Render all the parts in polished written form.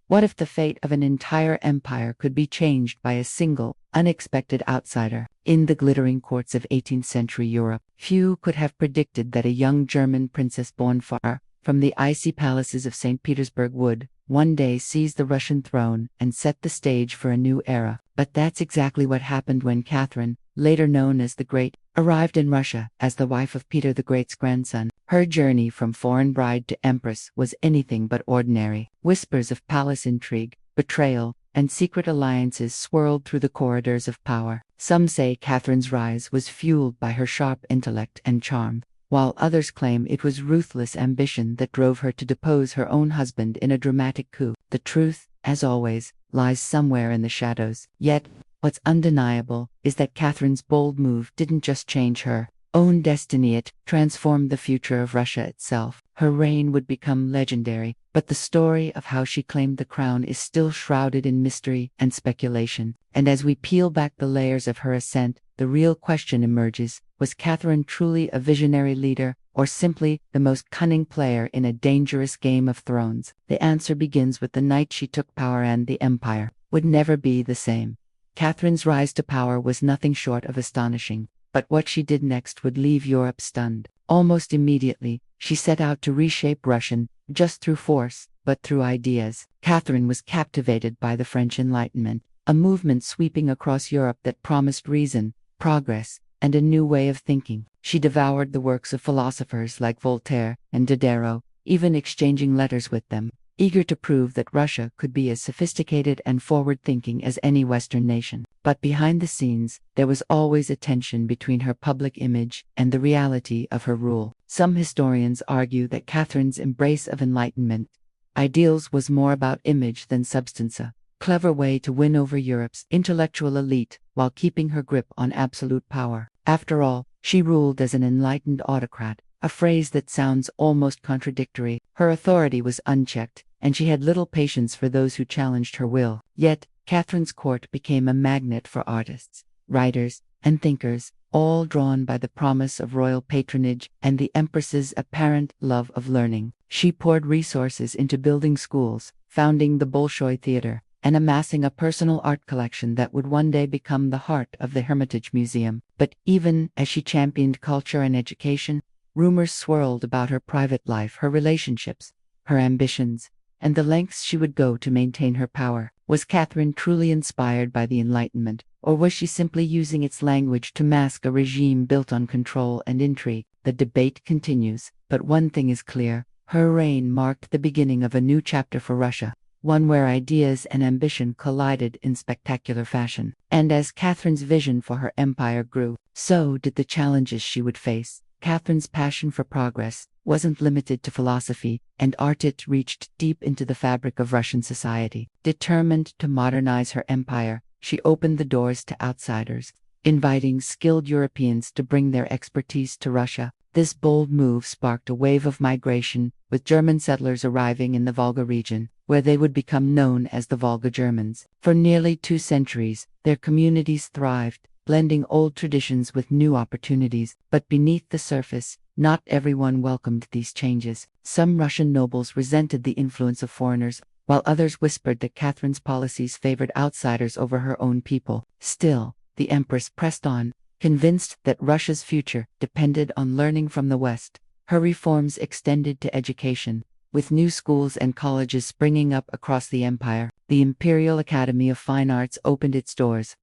What if the fate of an entire empire could be changed by a single, unexpected outsider? In the glittering courts of 18th century Europe, few could have predicted that a young German princess born far from the icy palaces of St. Petersburg would, one day, seize the Russian throne and set the stage for a new era. But that's exactly what happened when Catherine, later known as the Great, arrived in Russia as the wife of Peter the Great's grandson. Her journey from foreign bride to empress was anything but ordinary. Whispers of palace intrigue, betrayal, and secret alliances swirled through the corridors of power. Some say Catherine's rise was fueled by her sharp intellect and charm, while others claim it was ruthless ambition that drove her to depose her own husband in a dramatic coup. The truth, as always, lies somewhere in the shadows. Yet, what's undeniable is that Catherine's bold move didn't just change her own destiny, it transformed the future of Russia itself. Her reign would become legendary, but the story of how she claimed the crown is still shrouded in mystery and speculation. And as we peel back the layers of her ascent, the real question emerges: was Catherine truly a visionary leader, or simply the most cunning player in a dangerous game of thrones? The answer begins with the night she took power, and the empire would never be the same. Catherine's rise to power was nothing short of astonishing, but what she did next would leave Europe stunned. Almost immediately, she set out to reshape Russian, just through force, but through ideas. Catherine was captivated by the French Enlightenment, a movement sweeping across Europe that promised reason, progress, and a new way of thinking. She devoured the works of philosophers like Voltaire and Diderot, even exchanging letters with them, eager to prove that Russia could be as sophisticated and forward-thinking as any Western nation. But behind the scenes, there was always a tension between her public image and the reality of her rule. Some historians argue that Catherine's embrace of Enlightenment ideals was more about image than substance, a clever way to win over Europe's intellectual elite while keeping her grip on absolute power. After all, she ruled as an enlightened autocrat, a phrase that sounds almost contradictory. Her authority was unchecked, and she had little patience for those who challenged her will. Yet, Catherine's court became a magnet for artists, writers, and thinkers, all drawn by the promise of royal patronage and the empress's apparent love of learning. She poured resources into building schools, founding the Bolshoi Theater, and amassing a personal art collection that would one day become the heart of the Hermitage Museum. But even as she championed culture and education, rumors swirled about her private life, her relationships, her ambitions, and the lengths she would go to maintain her power. Was Catherine truly inspired by the Enlightenment, or was she simply using its language to mask a regime built on control and intrigue? The debate continues, but one thing is clear: her reign marked the beginning of a new chapter for Russia, one where ideas and ambition collided in spectacular fashion. And as Catherine's vision for her empire grew, so did the challenges she would face. Catherine's passion for progress wasn't limited to philosophy and art. It reached deep into the fabric of Russian society. Determined to modernize her empire, she opened the doors to outsiders, inviting skilled Europeans to bring their expertise to Russia. This bold move sparked a wave of migration, with German settlers arriving in the Volga region, where they would become known as the Volga Germans. For nearly 2 centuries, their communities thrived, blending old traditions with new opportunities. But beneath the surface, not everyone welcomed these changes. Some Russian nobles resented the influence of foreigners, while others whispered that Catherine's policies favored outsiders over her own people. Still, the empress pressed on, convinced that Russia's future depended on learning from the West. Her reforms extended to education, with new schools and colleges springing up across the empire. The Imperial Academy of Fine Arts opened its doors,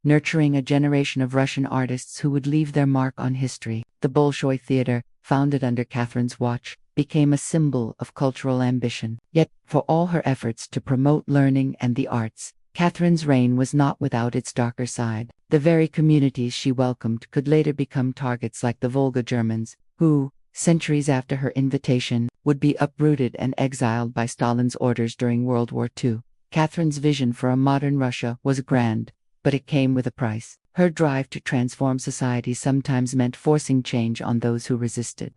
nurturing a generation of Russian artists who would leave their mark on history. The Bolshoi Theater, founded under Catherine's watch, became a symbol of cultural ambition. Yet, for all her efforts to promote learning and the arts, Catherine's reign was not without its darker side. The very communities she welcomed could later become targets, like the Volga Germans, who, centuries after her invitation, would be uprooted and exiled by Stalin's orders during World War II. Catherine's vision for a modern Russia was grand, but it came with a price. Her drive to transform society sometimes meant forcing change on those who resisted.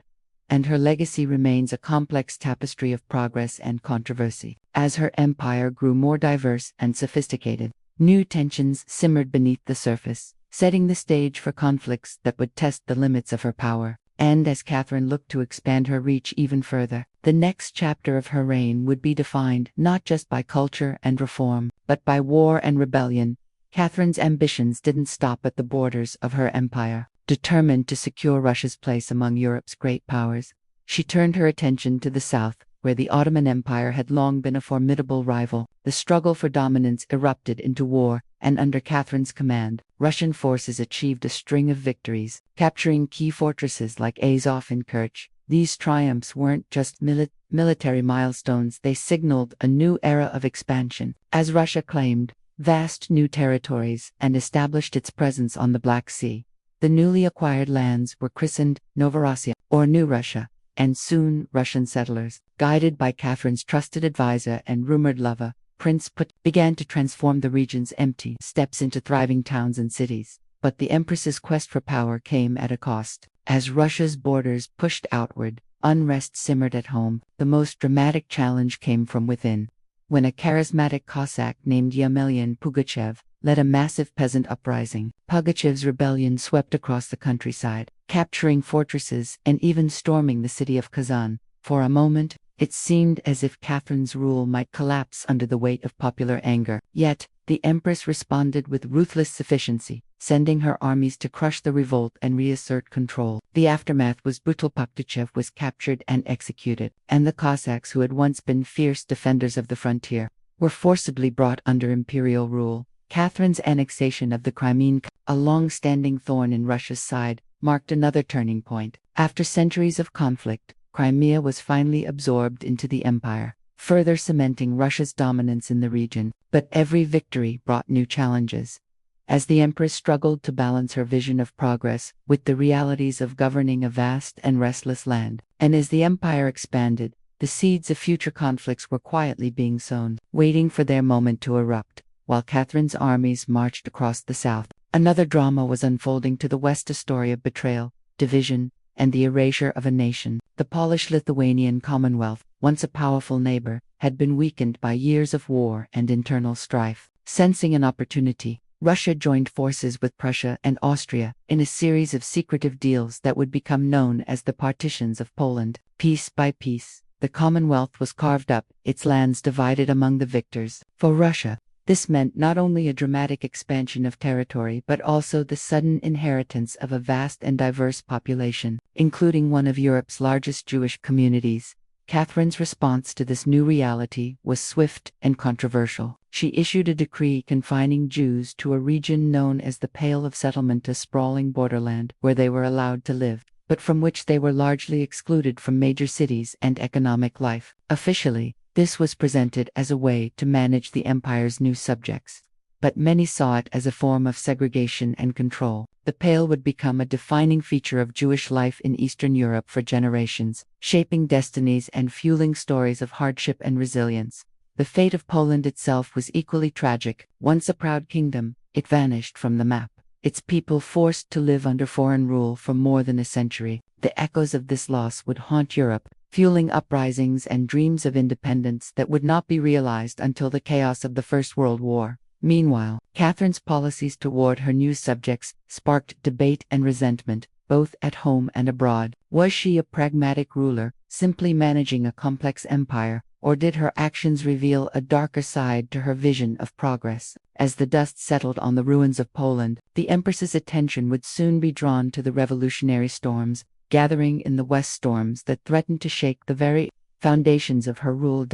And her legacy remains a complex tapestry of progress and controversy. As her empire grew more diverse and sophisticated, new tensions simmered beneath the surface, setting the stage for conflicts that would test the limits of her power. And as Catherine looked to expand her reach even further, The next chapter of her reign would be defined not just by culture and reform, but by war and rebellion. Catherine's ambitions didn't stop at the borders of her empire. Determined to secure Russia's place among Europe's great powers, she turned her attention to the south, where the Ottoman Empire had long been a formidable rival. The struggle for dominance erupted into war, and under Catherine's command, Russian forces achieved a string of victories, capturing key fortresses like Azov and Kerch. These triumphs weren't just military milestones, they signaled a new era of expansion, as Russia claimed vast new territories and established its presence on the Black Sea. The newly acquired lands were christened Novorossiya, or New Russia, and soon Russian settlers, guided by Catherine's trusted advisor and rumored lover, Prince Put, began to transform the region's empty steppes into thriving towns and cities. But the Empress's quest for power came at a cost. As Russia's borders pushed outward, unrest simmered at home. The most dramatic challenge came from within, when a charismatic Cossack named Yemelyan Pugachev led a massive peasant uprising. Pugachev's rebellion swept across the countryside, capturing fortresses and even storming the city of Kazan. For a moment, it seemed as if Catherine's rule might collapse under the weight of popular anger. Yet, the Empress responded with ruthless sufficiency, sending her armies to crush the revolt and reassert control. The aftermath was brutal. Pugachev was captured and executed, and the Cossacks, who had once been fierce defenders of the frontier, were forcibly brought under imperial rule. Catherine's annexation of the Crimean, a long-standing thorn in Russia's side, marked another turning point. After centuries of conflict, Crimea was finally absorbed into the empire, further cementing Russia's dominance in the region. But every victory brought new challenges. As the Empress struggled to balance her vision of progress with the realities of governing a vast and restless land, and as the empire expanded, the seeds of future conflicts were quietly being sown, waiting for their moment to erupt. While Catherine's armies marched across the south, another drama was unfolding to the west, a story of betrayal, division, and the erasure of a nation. The Polish-Lithuanian Commonwealth, once a powerful neighbor, had been weakened by years of war and internal strife. Sensing an opportunity, Russia joined forces with Prussia and Austria in a series of secretive deals that would become known as the partitions of Poland. Piece by piece, the Commonwealth was carved up, its lands divided among the victors. For Russia, this meant not only a dramatic expansion of territory but also the sudden inheritance of a vast and diverse population, including one of Europe's largest Jewish communities. Catherine's response to this new reality was swift and controversial. She issued a decree confining Jews to a region known as the Pale of Settlement, a sprawling borderland where they were allowed to live, but from which they were largely excluded from major cities and economic life. Officially, this was presented as a way to manage the empire's new subjects, but many saw it as a form of segregation and control. The Pale would become a defining feature of Jewish life in Eastern Europe for generations, shaping destinies and fueling stories of hardship and resilience. The fate of Poland itself was equally tragic. Once a proud kingdom, it vanished from the map, its people forced to live under foreign rule for more than a century. The echoes of this loss would haunt Europe, fueling uprisings and dreams of independence that would not be realized until the chaos of the First World War. Meanwhile, Catherine's policies toward her new subjects sparked debate and resentment, both at home and abroad. Was she a pragmatic ruler, simply managing a complex empire, or did her actions reveal a darker side to her vision of progress? As the dust settled on the ruins of Poland, the Empress's attention would soon be drawn to the revolutionary storms gathering in the west, storms that threatened to shake the very foundations of her rule.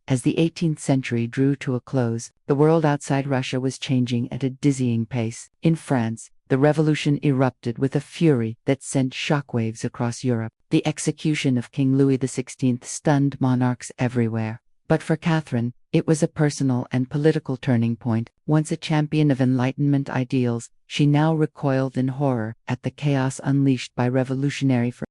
As the 18th century drew to a close, the world outside Russia was changing at a dizzying pace. In France, the revolution erupted with a fury that sent shockwaves across Europe. The execution of King Louis XVI stunned monarchs everywhere. But for Catherine, it was a personal and political turning point. Once a champion of Enlightenment ideals, she now recoiled in horror at the chaos unleashed by revolutionary fervor.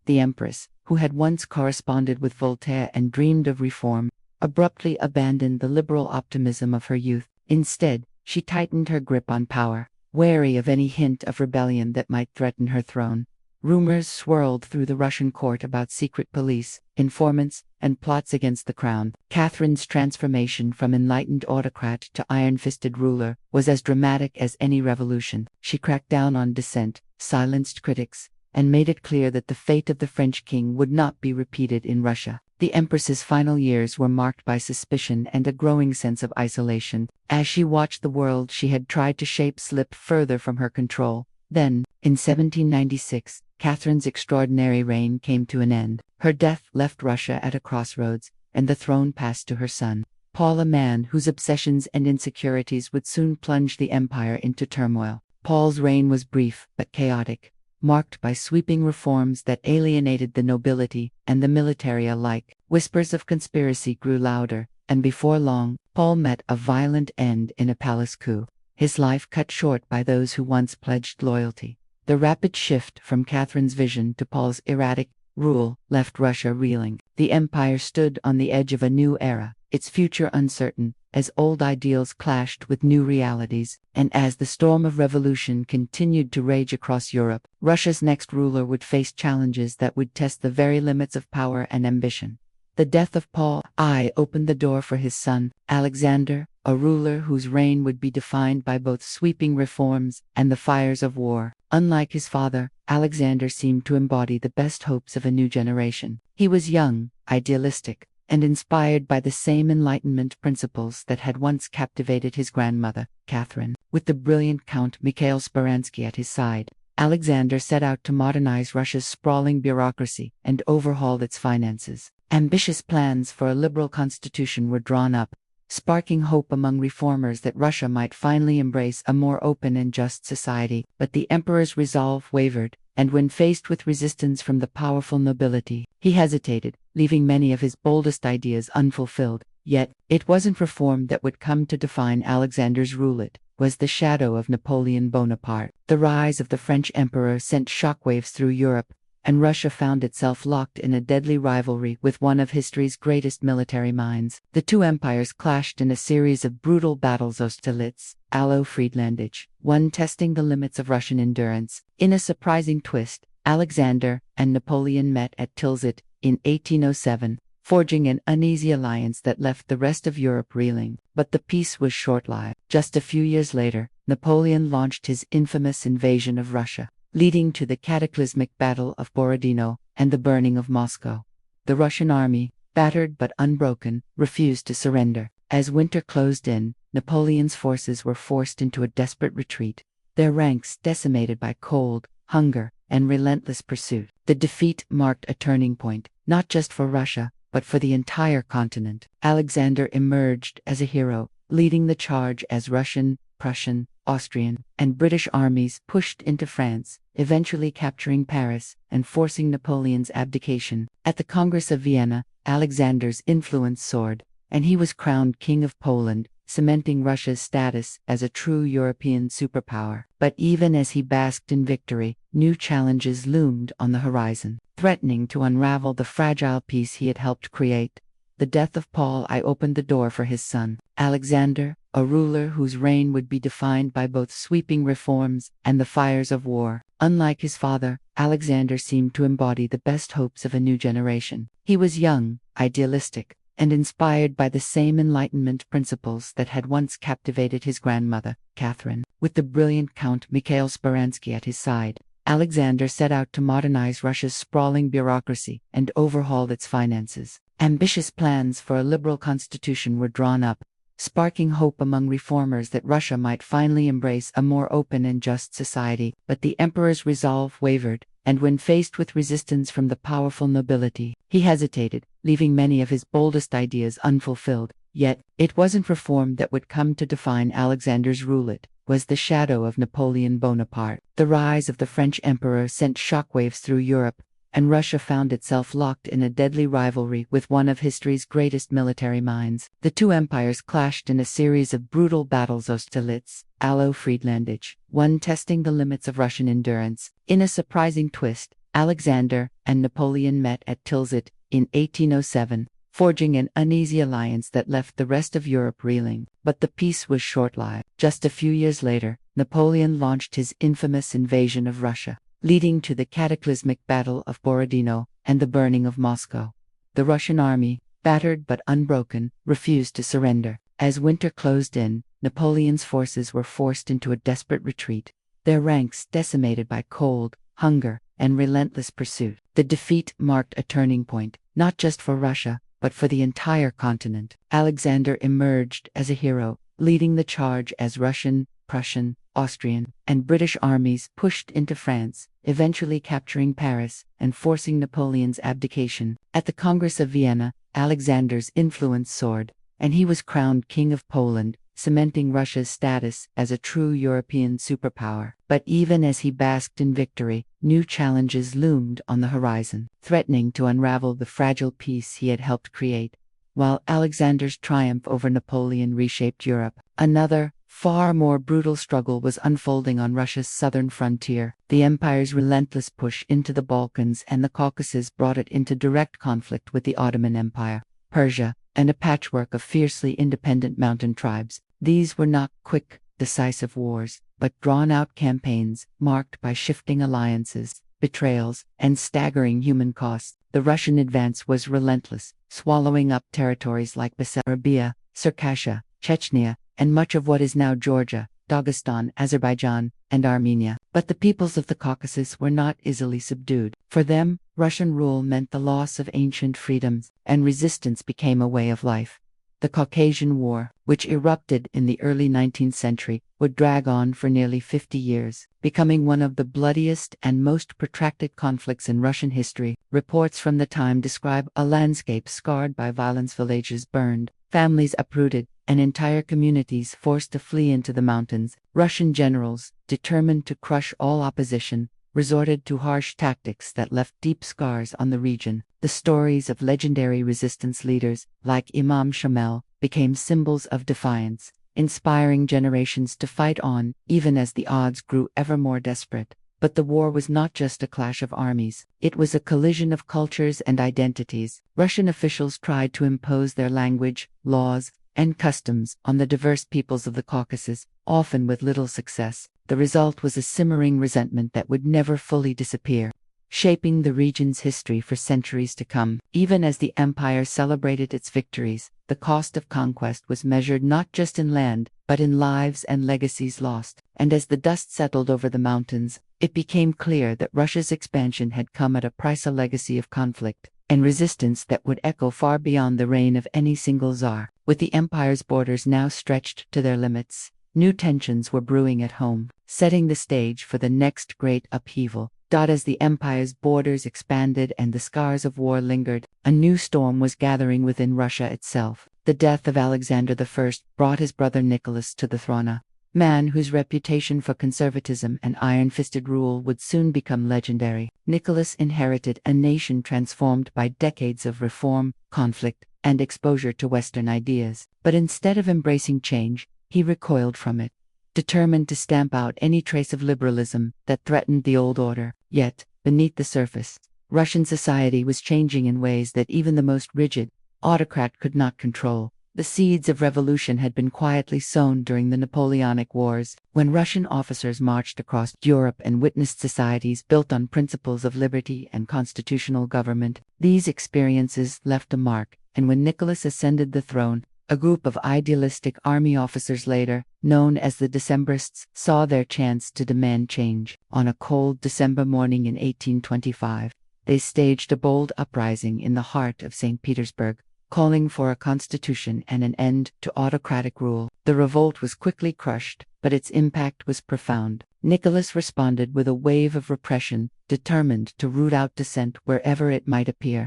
The Empress, who had once corresponded with Voltaire and dreamed of reform, abruptly abandoned the liberal optimism of her youth. Instead, she tightened her grip on power, wary of any hint of rebellion that might threaten her throne. Rumors swirled through the Russian court about secret police, informants, and plots against the crown. Catherine's transformation from enlightened autocrat to iron-fisted ruler was as dramatic as any revolution. She cracked down on dissent, silenced critics, and made it clear that the fate of the French king would not be repeated in Russia. The Empress's final years were marked by suspicion and a growing sense of isolation. As she watched the world she had tried to shape slip further from her control. Then, in 1796, Catherine's extraordinary reign came to an end. Her death left Russia at a crossroads, and the throne passed to her son, Paul, a man whose obsessions and insecurities would soon plunge the empire into turmoil. Paul's reign was brief but chaotic, marked by sweeping reforms that alienated the nobility and the military alike. Whispers of conspiracy grew louder, and before long, Paul met a violent end in a palace coup, his life cut short by those who once pledged loyalty. The rapid shift from Catherine's vision to Paul's erratic rule left Russia reeling. The empire stood on the edge of a new era, its future uncertain, as old ideals clashed with new realities, and as the storm of revolution continued to rage across Europe, Russia's next ruler would face challenges that would test the very limits of power and ambition. The death of Paul I opened the door for his son, Alexander, a ruler whose reign would be defined by both sweeping reforms and the fires of war. Unlike his father, Alexander seemed to embody the best hopes of a new generation. He was young, idealistic, and inspired by the same Enlightenment principles that had once captivated his grandmother, Catherine. With the brilliant Count Mikhail Speransky at his side, Alexander set out to modernize Russia's sprawling bureaucracy and overhaul its finances. Ambitious plans for a liberal constitution were drawn up, sparking hope among reformers that Russia might finally embrace a more open and just society. But the emperor's resolve wavered, and when faced with resistance from the powerful nobility, he hesitated, leaving many of his boldest ideas unfulfilled. Yet, it wasn't reform that would come to define Alexander's rule. It was the shadow of Napoleon Bonaparte. The rise of the French emperor sent shockwaves through Europe, and Russia found itself locked in a deadly rivalry with one of history's greatest military minds. The two empires clashed in a series of brutal battles. Austerlitz, Alo Friedlandich, one testing the limits of Russian endurance. In a surprising twist, Alexander and Napoleon met at Tilsit in 1807, forging an uneasy alliance that left the rest of Europe reeling. But the peace was short-lived. Just a few years later, Napoleon launched his infamous invasion of Russia, leading to the cataclysmic Battle of Borodino and the burning of Moscow. The Russian army, battered but unbroken, refused to surrender. As winter closed in, Napoleon's forces were forced into a desperate retreat, their ranks decimated by cold, hunger, and relentless pursuit. The defeat marked a turning point, not just for Russia, but for the entire continent. Alexander emerged as a hero, leading the charge as Russian, Prussian, Austrian, and British armies pushed into France, eventually capturing Paris and forcing Napoleon's abdication. At the Congress of Vienna, Alexander's influence soared, and he was crowned King of Poland, cementing Russia's status as a true European superpower. But even as he basked in victory, new challenges loomed on the horizon, threatening to unravel the fragile peace he had helped create. The death of Paul I opened the door for his son, Alexander, a ruler whose reign would be defined by both sweeping reforms and the fires of war. Unlike his father, Alexander seemed to embody the best hopes of a new generation. He was young, idealistic, and inspired by the same Enlightenment principles that had once captivated his grandmother, Catherine. With the brilliant Count Mikhail Speransky at his side, Alexander set out to modernize Russia's sprawling bureaucracy and overhaul its finances. Ambitious plans for a liberal constitution were drawn up, sparking hope among reformers that Russia might finally embrace a more open and just society. But the emperor's resolve wavered, and when faced with resistance from the powerful nobility, he hesitated, leaving many of his boldest ideas unfulfilled. Yet, it wasn't reform that would come to define Alexander's rule. It was the shadow of Napoleon Bonaparte. The rise of the French emperor sent shockwaves through Europe, and Russia found itself locked in a deadly rivalry with one of history's greatest military minds. The two empires clashed in a series of brutal battles. Austerlitz, Alo Friedlandich, one testing the limits of Russian endurance. In a surprising twist, Alexander and Napoleon met at Tilsit in 1807, forging an uneasy alliance that left the rest of Europe reeling. But the peace was short-lived. Just a few years later, Napoleon launched his infamous invasion of Russia, leading to the cataclysmic Battle of Borodino and the burning of Moscow. The Russian army, battered but unbroken, refused to surrender. As winter closed in, Napoleon's forces were forced into a desperate retreat, their ranks decimated by cold, hunger, and relentless pursuit. The defeat marked a turning point, not just for Russia, but for the entire continent. Alexander emerged as a hero, leading the charge as Russian, Prussian, Austrian, and British armies pushed into France, eventually capturing Paris and forcing Napoleon's abdication. At the Congress of Vienna, Alexander's influence soared, and he was crowned King of Poland, cementing Russia's status as a true European superpower. But even as he basked in victory, new challenges loomed on the horizon, threatening to unravel the fragile peace he had helped create. While Alexander's triumph over Napoleon reshaped Europe, another, far more brutal struggle was unfolding on Russia's southern frontier. The empire's relentless push into the Balkans and the Caucasus brought it into direct conflict with the Ottoman Empire, Persia, and a patchwork of fiercely independent mountain tribes. These were not quick, decisive wars, but drawn-out campaigns marked by shifting alliances, betrayals, and staggering human costs. The Russian advance was relentless, swallowing up territories like Bessarabia, Circassia, Chechnya, and much of what is now Georgia, Dagestan, Azerbaijan, and Armenia. But the peoples of the Caucasus were not easily subdued. For them, Russian rule meant the loss of ancient freedoms, and resistance became a way of life. The Caucasian War, which erupted in the early 19th century, would drag on for nearly 50 years, becoming one of the bloodiest and most protracted conflicts in Russian history. Reports from the time describe a landscape scarred by violence, villages burned, families uprooted, and entire communities forced to flee into the mountains. Russian generals, determined to crush all opposition, resorted to harsh tactics that left deep scars on the region. The stories of legendary resistance leaders, like Imam Shamel, became symbols of defiance, inspiring generations to fight on, even as the odds grew ever more desperate. But the war was not just a clash of armies. It was a collision of cultures and identities. Russian officials tried to impose their language, laws, and customs on the diverse peoples of the Caucasus, often with little success. The result was a simmering resentment that would never fully disappear, shaping the region's history for centuries to come. Even as the empire celebrated its victories, the cost of conquest was measured not just in land, but in lives and legacies lost. And as the dust settled over the mountains, it became clear that Russia's expansion had come at a price, a legacy of conflict and resistance that would echo far beyond the reign of any single czar. With the empire's borders now stretched to their limits, new tensions were brewing at home, setting the stage for the next great upheaval. As the empire's borders expanded and the scars of war lingered, a new storm was gathering within Russia itself. The death of Alexander I brought his brother Nicholas to the throne, a man whose reputation for conservatism and iron-fisted rule would soon become legendary. Nicholas inherited a nation transformed by decades of reform, conflict, and exposure to Western ideas. But instead of embracing change, he recoiled from it, determined to stamp out any trace of liberalism that threatened the old order. Yet, beneath the surface, Russian society was changing in ways that even the most rigid autocrat could not control. The seeds of revolution had been quietly sown during the Napoleonic Wars, when Russian officers marched across Europe and witnessed societies built on principles of liberty and constitutional government. These experiences left a mark, and when Nicholas ascended the throne, a group of idealistic army officers, later known as the Decembrists, saw their chance to demand change. On a cold December morning in 1825, they staged a bold uprising in the heart of St. Petersburg, calling for a constitution and an end to autocratic rule. The revolt was quickly crushed, but its impact was profound. Nicholas responded with a wave of repression, determined to root out dissent wherever it might appear.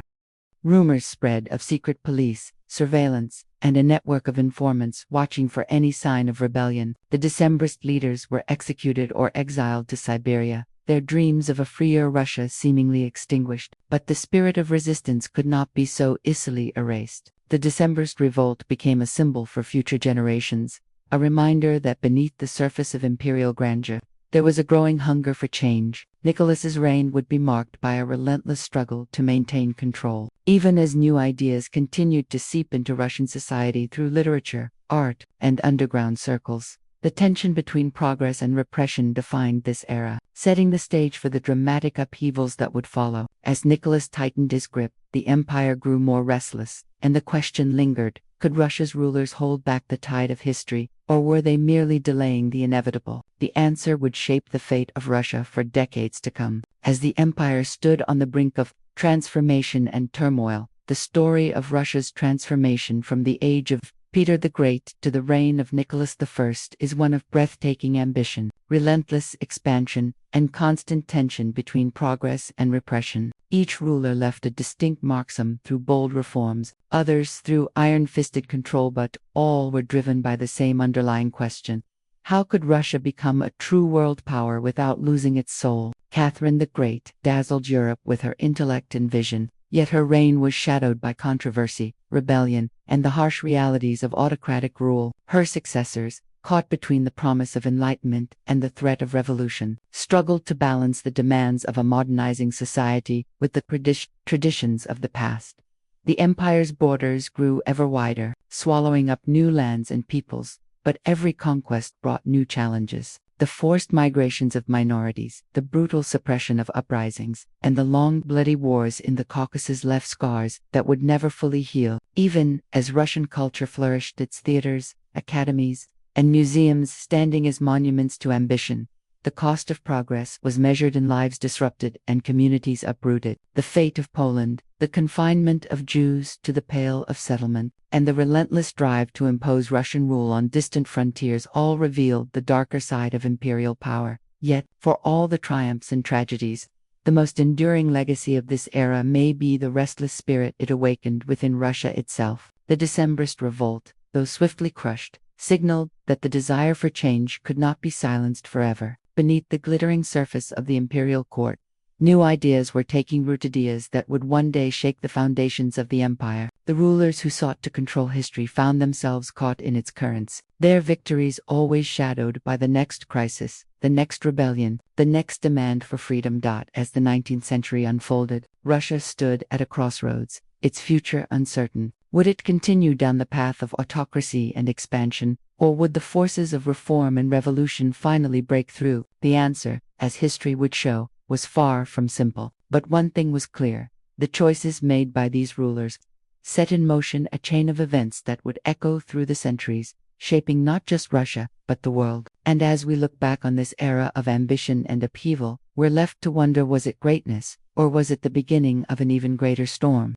Rumors spread of secret police, surveillance, and a network of informants watching for any sign of rebellion. The Decembrist leaders were executed or exiled to Siberia, their dreams of a freer Russia seemingly extinguished. But the spirit of resistance could not be so easily erased. The Decembrist revolt became a symbol for future generations, a reminder that beneath the surface of imperial grandeur, there was a growing hunger for change. Nicholas's reign would be marked by a relentless struggle to maintain control. Even as new ideas continued to seep into Russian society through literature, art, and underground circles, the tension between progress and repression defined this era, setting the stage for the dramatic upheavals that would follow. As Nicholas tightened his grip, the empire grew more restless, and the question lingered: could Russia's rulers hold back the tide of history, or were they merely delaying the inevitable? The answer would shape the fate of Russia for decades to come. As the empire stood on the brink of transformation and turmoil, the story of Russia's transformation from the age of Peter the Great to the reign of Nicholas I is one of breathtaking ambition, relentless expansion, and constant tension between progress and repression. Each ruler left a distinct mark, some through bold reforms, others through iron-fisted control, but all were driven by the same underlying question: how could Russia become a true world power without losing its soul? Catherine the Great dazzled Europe with her intellect and vision, yet her reign was shadowed by controversy, rebellion, and the harsh realities of autocratic rule. Her successors, caught between the promise of enlightenment and the threat of revolution, struggled to balance the demands of a modernizing society with the traditions of the past. The empire's borders grew ever wider, swallowing up new lands and peoples, but every conquest brought new challenges. The forced migrations of minorities, the brutal suppression of uprisings, and the long bloody wars in the Caucasus left scars that would never fully heal. Even as Russian culture flourished, its theaters, academies, and museums standing as monuments to ambition, the cost of progress was measured in lives disrupted and communities uprooted. The fate of Poland, the confinement of Jews to the Pale of Settlement, and the relentless drive to impose Russian rule on distant frontiers all revealed the darker side of imperial power. Yet, for all the triumphs and tragedies, the most enduring legacy of this era may be the restless spirit it awakened within Russia itself. The Decembrist revolt, though swiftly crushed, signaled that the desire for change could not be silenced forever. Beneath the glittering surface of the imperial court, new ideas were taking root, ideas that would one day shake the foundations of the empire. The rulers who sought to control history found themselves caught in its currents, their victories always shadowed by the next crisis, the next rebellion, the next demand for freedom. As the 19th century unfolded, Russia stood at a crossroads, its future uncertain. Would it continue down the path of autocracy and expansion, or would the forces of reform and revolution finally break through? The answer, as history would show, was far from simple. But one thing was clear: the choices made by these rulers set in motion a chain of events that would echo through the centuries, shaping not just Russia, but the world. And as we look back on this era of ambition and upheaval, we're left to wonder, was it greatness, or was it the beginning of an even greater storm?